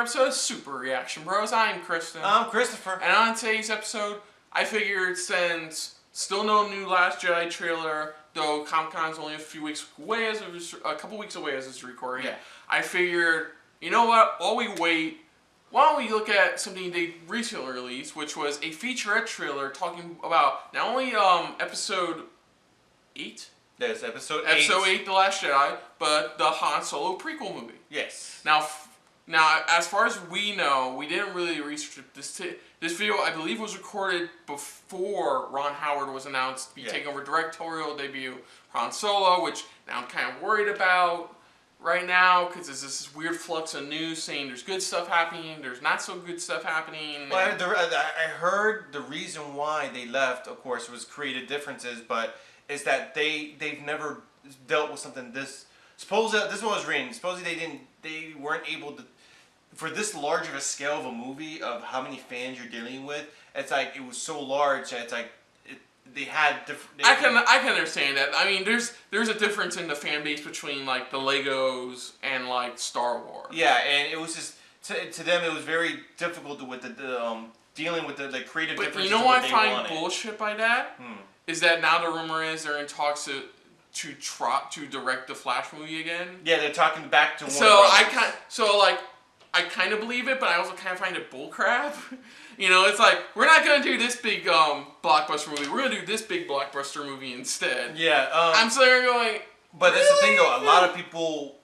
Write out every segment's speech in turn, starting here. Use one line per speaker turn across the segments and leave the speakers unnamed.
episode of Super Reaction Bros. I'm Kristen.
I'm Christopher.
And on today's episode, I figured since still no new Last Jedi trailer, though Comic-Con's only a couple weeks away as it's recording,
Yeah.
I figured, you know what, while we wait, why don't we look at something they recently released, which was a featurette trailer talking about not only episode 8?
Yes, episode 8.
Episode 8, The Last Jedi, but the Han Solo prequel movie.
Yes.
Now, as far as we know, we didn't really research it. This video, I believe, was recorded before Ron Howard was announced to be taking over directorial debut Han Solo, which now I'm kind of worried about right now because there's this weird flux of news saying there's good stuff happening, there's not so good stuff happening.
Well, I heard the reason why they left, of course, was creative differences, but is that they've never dealt with something this. Supposedly, this is what I was reading. Supposedly they weren't able to, for this large of a scale of a movie of how many fans you're dealing with. It's like it was so large that it's like they had different.
I can understand that. I mean, there's a difference in the fan base between like the Legos and like Star Wars.
Yeah, and it was just to them it was very difficult with the dealing with the creative differences.
But you know what I find bullshit by that? Is that now the rumor is they're in talks to direct the Flash movie again.
Yeah, they're talking back to one.
I kind of believe it, but I also kind of find it bullcrap. You know, it's like we're not gonna do this big blockbuster movie. We're gonna do this big blockbuster movie instead.
Yeah,
I'm sitting there going.
But that's the thing, though. A lot of people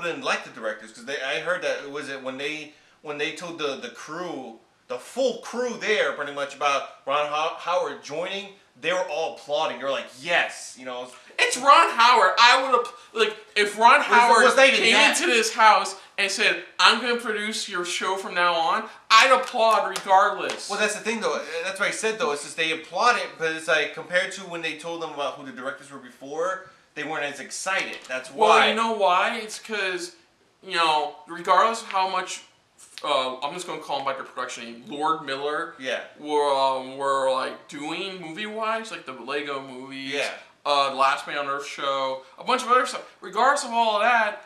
didn't like the directors because I heard that when they told the crew, the full crew there, pretty much about Ron Howard joining. They were all applauding. They were like, "Yes, you know."
It's Ron Howard. I would have if Ron Howard came into this house and said, "I'm going to produce your show from now on," I'd applaud regardless.
Well, that's the thing, though. That's what I said, though. It's just they applaud it, but it's like compared to when they told them about who the directors were before, they weren't as excited. That's why.
Well, you know why? It's because regardless of how much. I'm just going to call him by their production name, Lord Miller.
Yeah.
Were like doing movie-wise, like the Lego movies.
Yeah.
The Last Man on Earth show, a bunch of other stuff. Regardless of all of that,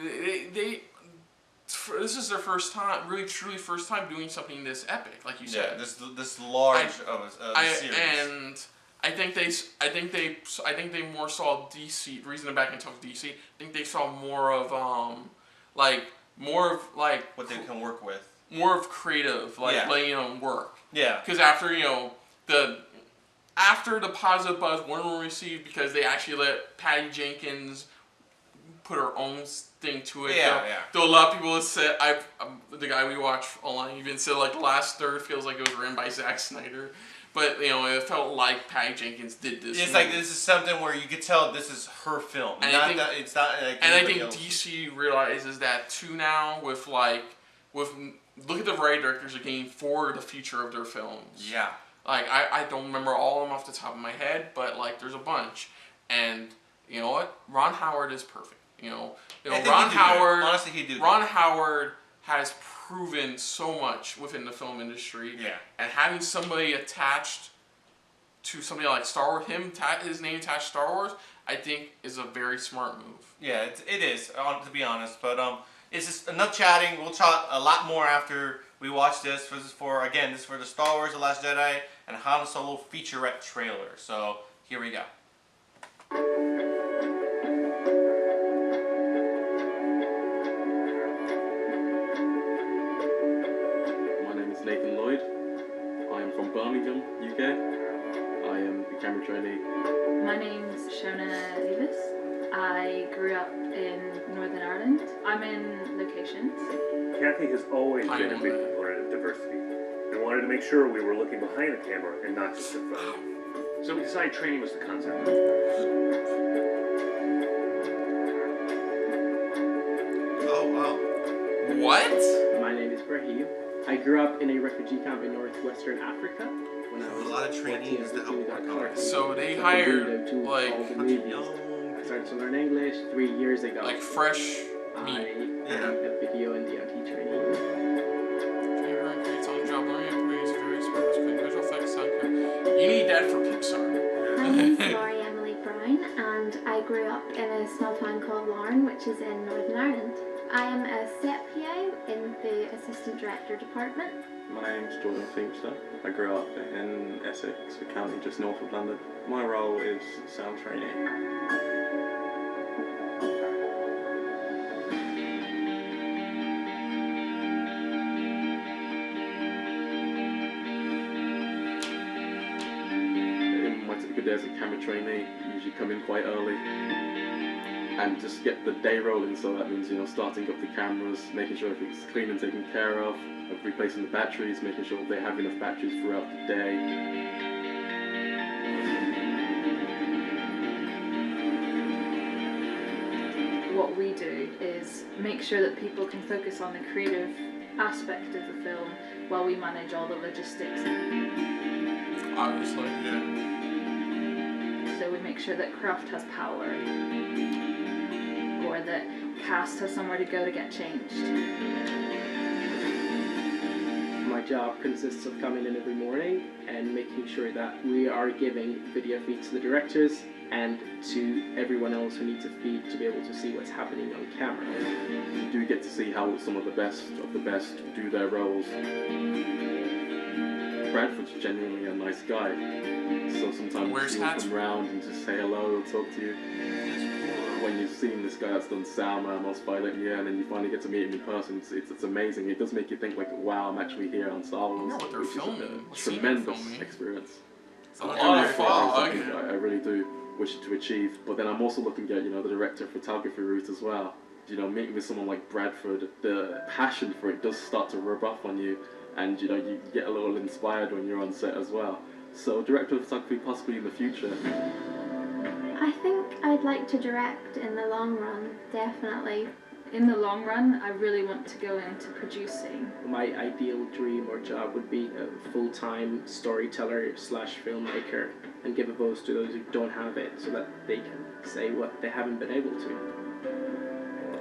this is their first time, really truly first time doing something this epic, like you said.
Yeah. This large of a series.
And I think they more saw DC. The reason they're back in touch with DC, I think they saw more of
what they can work with.
More of creative, work.
Yeah.
Because after the positive buzz Warner received because they actually let Patty Jenkins put her own thing to it.
Yeah.
Though a lot of people have said, the guy we watch online even said like the last third feels like it was written by Zack Snyder. But it felt like Patty Jenkins did this.
It's like this is something where you could tell this is her film.
And I think DC realizes that too now with look at the writer directors are getting for the future of their films.
Yeah.
Like I don't remember all of them off the top of my head, but like there's a bunch. And you know what? Ron Howard is perfect. Ron Howard.
Honestly, he did.
Ron Howard has proven so much within the film industry.
Yeah. And
having somebody attached to somebody like Star Wars, his name attached to Star Wars, I think is a very smart move.
Yeah, it is, to be honest. But it's just enough chatting. We'll chat a lot more after we watch this. This is for the Star Wars: The Last Jedi and Han Solo featurette trailer. So here we go.
Nathan Lloyd. I am from Birmingham, UK. I am the camera trainee.
My name's Shona Davis. I grew up in Northern Ireland. I'm in locations.
Kathy has always been a big proponent of diversity. We wanted to make sure we were looking behind the camera and not just in front. So we decided training was the concept.
Oh, wow.
What?
My name is Brahim. I grew up in a refugee camp in northwestern Africa. When I was
a lot of trainees to help work on it.
So they hired
I started to learn English 3 years ago.
Like fresh meat.
I am a video and DOT trainee.
You need that for Pixar.
My name's Laurie Emily Brown, and I grew up in a small town called Larne, which is in Northern Ireland. I am a set PA in the Assistant Director Department.
My name's Jordan Finchter. I grew up in Essex, a county just north of London. My role is sound trainee. In my typical day as a camera trainee, I usually come in quite early and just get the day rolling. So that means, starting up the cameras, making sure everything's clean and taken care of replacing the batteries, making sure they have enough batteries throughout the day.
What we do is make sure that people can focus on the creative aspect of the film while we manage all the logistics.
Obviously,
yeah. So we make sure that craft has power, or that cast has somewhere to go to get changed.
My job consists of coming in every morning and making sure that we are giving video feeds to the directors and to everyone else who needs a feed to be able to see what's happening on camera.
You do get to see how some of the best do their roles. Bradford's genuinely a nice guy, so sometimes he'll come around and just say hello, talk to you. When you've seen this guy that's done Salma, Most Violent Year, and then you finally get to meet him in person, it's amazing. It does make you think like, wow, I'm actually here on Star Wars.
I wonder what they're filming.
It's a tremendous experience.
It's a lot of fun.
I really do wish to achieve. But then I'm also looking at, the director of photography route as well. Meeting with someone like Bradford, the passion for it does start to rub off on you, and you get a little inspired when you're on set as well. So director of photography possibly in the future.
I think I'd like to direct in the long run, definitely.
In the long run, I really want to go into producing.
My ideal dream or job would be a full-time storyteller / filmmaker and give a voice to those who don't have it so that they can say what they haven't been able to.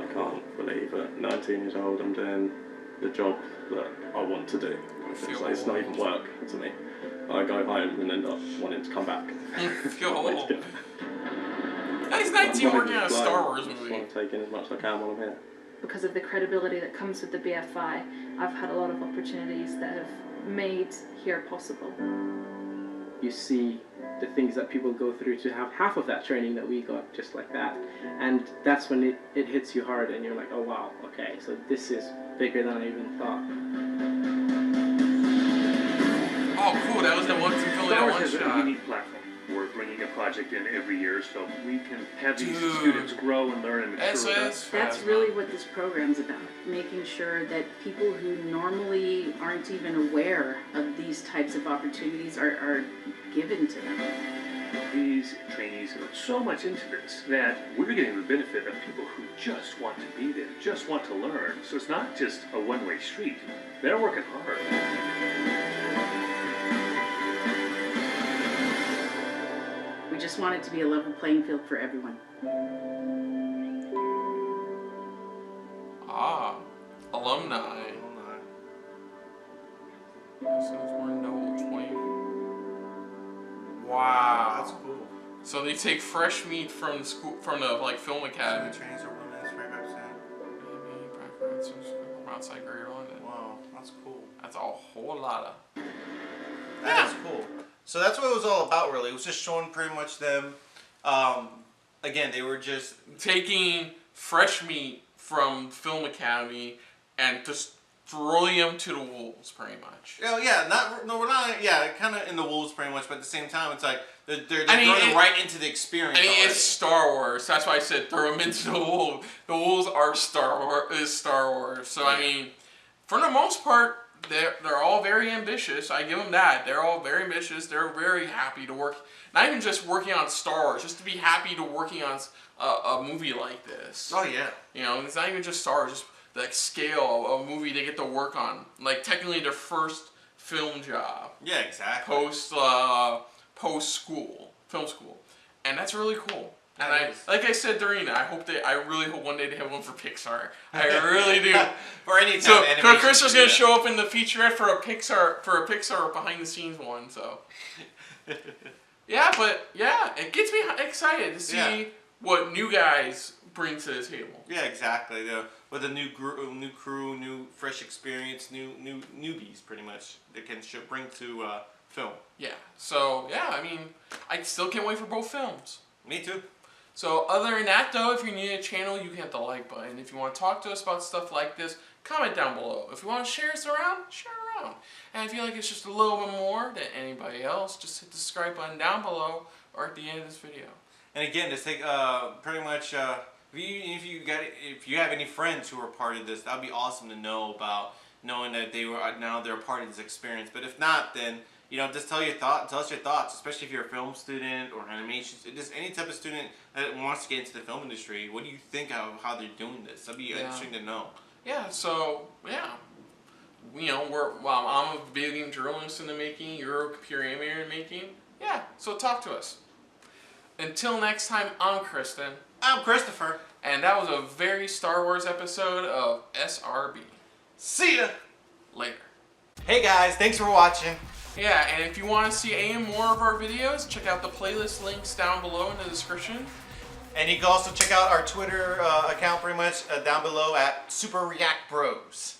I can't believe at 19 years old I'm doing the job that I want to do. It's not even work to me. I go home and end up wanting to come back.
Feel old. He's 19 working on a Star Wars movie.
I just want to take in as much as I can while I'm here.
Because of the credibility that comes with the BFI, I've had a lot of opportunities that have made here possible.
You see the things that people go through to have half of that training that we got, just like that. And that's when it hits you hard and you're like, oh wow, okay, so this is bigger than I even thought.
Oh cool, that was the one thing only
Star
one
Wars has
shot.
a unique platform. We're bringing a project in every year so we can have these students grow and learn and mature.
That's really what this program's about, making sure that people who normally aren't even aware of these types of opportunities are given to them.
These trainees are so much into this that we're getting the benefit of people who just want to be there, just want to learn. So it's not just a one-way street. They're working hard.
We just want it to be a level playing field for everyone.
Ah, alumni. Wow,
that's cool.
So they take fresh meat from the school, from the film academy.
So the trains are women's right
From outside Greater London.
Wow, that's cool.
That's a whole lot of.
That is cool. So that's what it was all about, really. It was just showing pretty much them. Again, they were just
taking fresh meat from Film Academy and just throwing them to the wolves, pretty much.
Oh yeah, we're not. Yeah, kind of in the wolves, pretty much. But at the same time, it's like they're throwing them right into the experience.
I mean,
already.
it's Star Wars. That's why I said throw them into the wolves. The wolves are Star Wars. So I mean, for the most part, they're all very ambitious. I give them that. They're all very ambitious. They're very happy to work. Not even just working on Star Wars, just to be happy to working on a movie like this.
Oh yeah.
It's not even just Star Wars. Just the scale of a movie they get to work on. Like technically their first film job.
Yeah, exactly.
Post school, film school, and that's really cool. And like I said during I really hope one day they have one for Pixar. I really do.
For any time.
So Chris was gonna show up in the featurette for a Pixar behind the scenes one. So yeah, but yeah, it gets me excited to see what new guys bring to the table.
Yeah, exactly. With a new crew, new fresh experience, new newbies, pretty much, they can bring to film.
Yeah. So yeah, I mean, I still can't wait for both films.
Me too.
So other than that, though, if you're new to the channel, you can hit the like button. If you want to talk to us about stuff like this, comment down below. If you want to share us around, share it around. And if you like it's just a little bit more than anybody else, just hit the subscribe button down below or at the end of this video.
And again, just take pretty much if you have any friends who are part of this, that'd be awesome to know about, knowing that they're a part of this experience. But if not, then just tell us your thoughts, especially if you're a film student or animation, just any type of student that wants to get into the film industry. What do you think of how they're doing this? That'd be interesting to know.
Yeah. So yeah. I'm a video game journalist in the making, you're a computer animator in the making. Yeah, so talk to us. Until next time, I'm Kristen.
I'm Christopher.
And that was a very Star Wars episode of SRB.
See ya!
Later.
Hey guys, thanks for watching.
Yeah, and if you want to see any more of our videos, check out the playlist links down below in the description.
And you can also check out our Twitter account pretty much down below at Super React Bros.